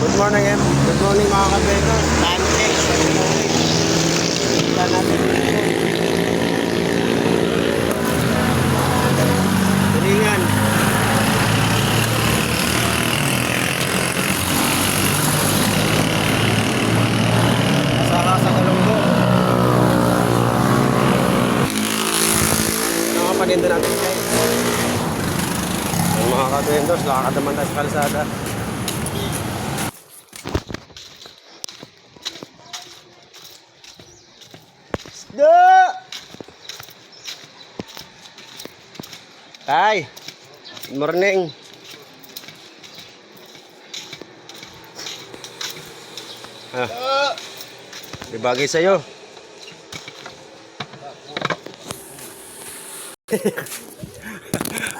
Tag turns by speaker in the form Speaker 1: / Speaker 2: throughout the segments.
Speaker 1: Good morning, Em. Good morning mga kabrenos. Time check. Good morning. Kita natin dito. Tulingan. Saka sa Kalunggo. Nakapanindo natin guys. Mga kabrenos, lakad naman tayo sa kalsada. Hi, good morning. Di bagay sa'yo.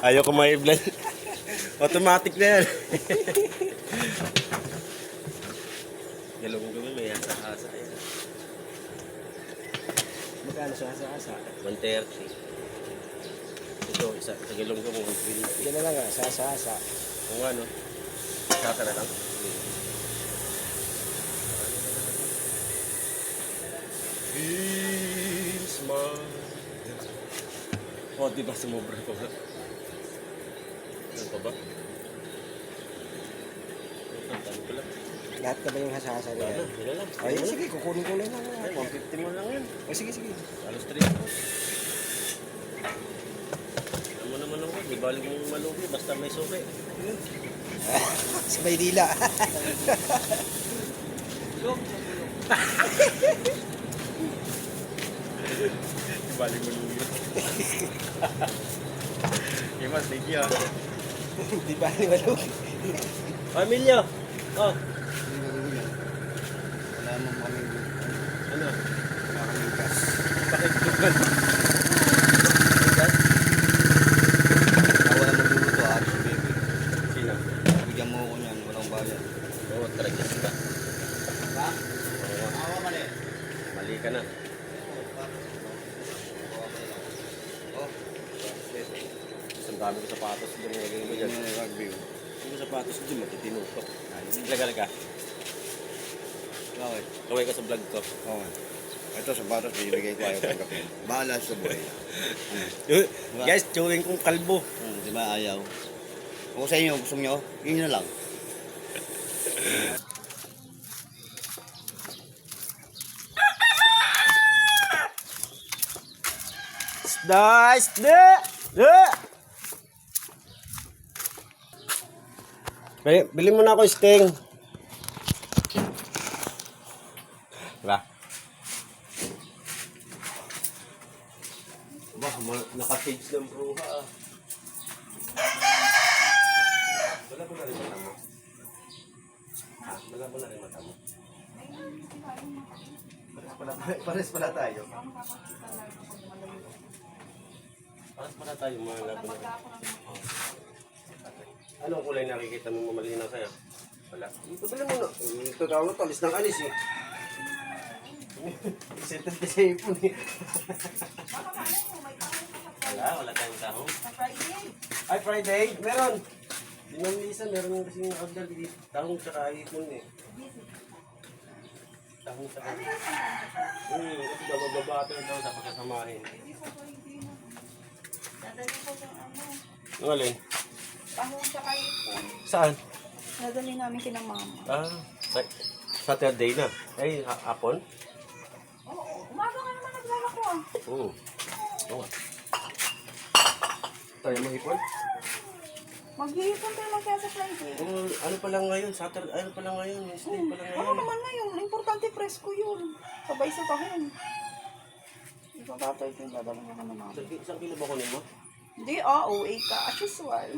Speaker 1: Ayaw ko ma-i-vlog. Automatic na yan. Galong gawin, may asa-asa. Magkano sa asa-asa? 130. Ito, isa, sa gilong ko mo. Yan na lang ah, sa-asa. Kung ano, sasa na lang. Smile. Oh, diba sumobra ko ba? Ano pa ba?
Speaker 2: Lahat ka ba yung hasasa rin?
Speaker 1: Wala lang.
Speaker 2: Ay, sige, kukunin ko lang.
Speaker 1: Ay, 150 mo lang yan.
Speaker 2: O, sige.
Speaker 1: Alos 3 ako. Alam mo naman ako, di balik mong malugi, basta may suki.
Speaker 2: Sa Maynila.
Speaker 1: Di balik mo lugi. Imas, thank you.
Speaker 2: Di ba ni Malug?
Speaker 1: Pamilya! Oh,
Speaker 2: Wala mo kami.
Speaker 1: ano?
Speaker 2: Wala kami gas.
Speaker 1: Bakit tugan?
Speaker 2: Wala mo luluto, ate baby.
Speaker 1: Sino?
Speaker 2: Bigyan mo ko niyan, walang bayad.
Speaker 1: Oo, talaga sila.
Speaker 2: Ha?
Speaker 1: Oo,
Speaker 2: Awa mali.
Speaker 1: mali ka na.
Speaker 2: Oh,
Speaker 1: Ang dami ko sapatos doon nilagay mo dyan.
Speaker 2: yan yung review.
Speaker 1: Yung sapatos doon, matitinukok. Vlog ka.
Speaker 2: Bakit?
Speaker 1: Kaway ka sa vlog ko.
Speaker 2: Oo. Ito sa batas, binibigay ko ayaw tanggapin. Bahala sa buhay.
Speaker 1: Guys, chewing kong kalbo.
Speaker 2: Di ba ayaw? Kung sa inyo, gusto nyo, yun na lang.
Speaker 1: Isda! Bili mo na ako sting. Diba? Naka-page ng bruha ah. Wala mo na rin mata mo. Wala mo na rin mata mo. Pares pala tayo. Pares pala tayo mga labo na. Anong kulay nakikita mo malinaw sa'yo? Wala. Ito bili mo na. Ito daw na to. Alis ng alis eh. Isentan ka sa ipon eh. Wala tayong tahong. Ay, Friday? Meron. Dinang Lisa, meron yung kasing order dito. Tahong tsaka ipon eh. Tahong tsaka. Kasi daw magbabata daw sa pagkasamahin.
Speaker 3: Nadali ko sa ano.
Speaker 1: Ang alin?
Speaker 3: Tahong sa ipon.
Speaker 1: Saan?
Speaker 3: Nadali namin kina mama.
Speaker 1: Saturday na. Ay, hapon?
Speaker 3: Oo, umaga ka naman naglalako ah.
Speaker 1: Oo. Oo. Tayo mahipon?
Speaker 3: Maghihipon tayo magkaya sa Friday.
Speaker 1: Ano pa lang ngayon? Saturday, ano pa lang ngayon? Wednesday pa lang
Speaker 3: Ano
Speaker 1: ngayon.
Speaker 3: naman na yun? Importante presko yun. Sabay sa tahong. Ipapatay ko yung dadalhin ko na mama.
Speaker 1: Isang kilo ba kunin mo?
Speaker 3: Hindi ah, OA ka. As usual.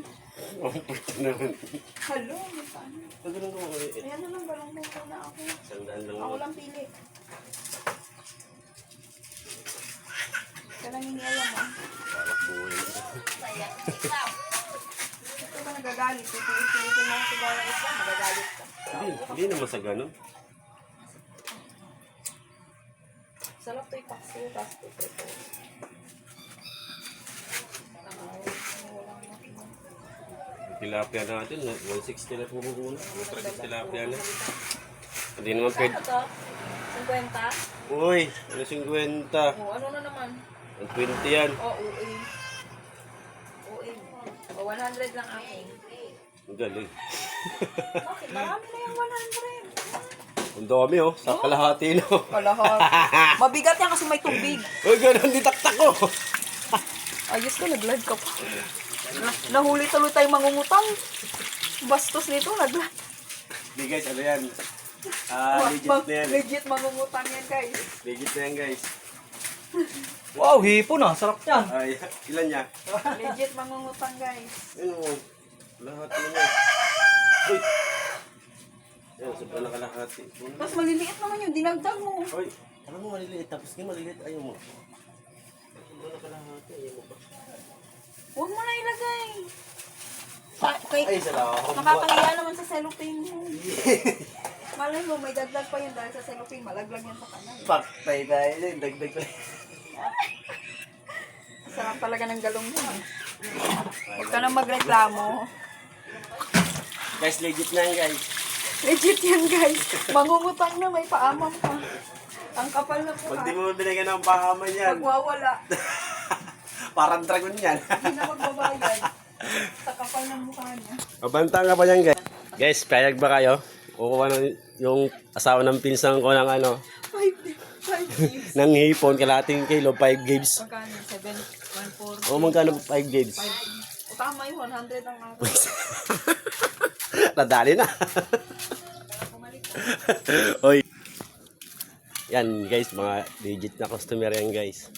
Speaker 1: Oh, puto naman.
Speaker 3: Hello, magkano?
Speaker 1: Pag ganun ko ulit.
Speaker 3: Ayan na lang, balong mo na ako.
Speaker 1: Sandaan lang
Speaker 3: Ako
Speaker 1: mo.
Speaker 3: lang pili. Kaya lang hindi alam ah.
Speaker 1: Balak buhay.
Speaker 3: Ito ka nagagalit. Pipilitin mo sa bawang isa, magagalit ka.
Speaker 1: Hindi naman sa ganun.
Speaker 3: Sarap to ipakso, tapos ito.
Speaker 1: tilapia natin, 160 na pumuna. Matragis tilapia na. Hindi naman pwede.
Speaker 3: Ano to? 50?
Speaker 1: Uy, ano 50?
Speaker 3: O, ano na naman?
Speaker 1: 120 yan.
Speaker 3: O, uwi. Uwi. O, 100 lang akin.
Speaker 1: Ang galing.
Speaker 3: Bakit? Marami na yung 100.
Speaker 1: Ang dami oh, sa kalahati no.
Speaker 3: Kalahati. Mabigat yan kasi may tubig.
Speaker 1: Uy, ganun, ditaktak ko.
Speaker 3: Ayos ka, nag-live ka pa. Nahuli tuloy tayong mangungutang. Bastos nito, nag-live.
Speaker 1: Hindi guys, ano yan? Legit na yan.
Speaker 3: Legit mangungutang yan, guys.
Speaker 1: Legit na yan guys.
Speaker 4: Wow, hipon ah. Sarap yan.
Speaker 1: Ay, ilan niya?
Speaker 3: Legit mangungutang, guys.
Speaker 1: Yun mo. Kalahati na yan. Uy. Yan, sobrang nakalahati.
Speaker 3: Mas maliliit naman yung dinagdag mo.
Speaker 1: Uy, alam mo maliliit. Tapos yung maliliit ayaw mo. Sobrang nakalahati. Ayaw mo pa.
Speaker 3: Huwag mo na ilagay.
Speaker 1: Ay,
Speaker 3: Okay.
Speaker 1: salamat.
Speaker 3: Nakakahiya naman sa cellophane mo. Malay mo, may dagdag pa yun dahil sa cellophane. Malaglag yan sa kanan.
Speaker 1: Paktay tayo. Dagdag tayo.
Speaker 3: Sarap talaga ng galong mo. Huwag ka nang magreklamo.
Speaker 1: Guys, legit na yan guys.
Speaker 3: Legit yan, guys. Mangungutang na, may paamam pa. Ang kapal na po.
Speaker 1: Pag di mo binigyan ng pahaman yan.
Speaker 3: Magwawala.
Speaker 1: Parang dragon yan.
Speaker 3: Hindi na magbabayad. Sa kapal ng mukha niya.
Speaker 1: Mabanta nga pa yan guys. Guys, payag ba kayo? Kukuha ng yung asawa ng pinsan ko ng ano,
Speaker 3: 5 gigs.
Speaker 1: ng hipon, kalating kilo, 5 gigs.
Speaker 3: Magkano? 7, 1, 4.
Speaker 1: O magkano 5 gigs?
Speaker 3: 5. O tama yun, 100 ang ako.
Speaker 1: Nadali na. Oy. Yan guys, mga legit na customer yan guys.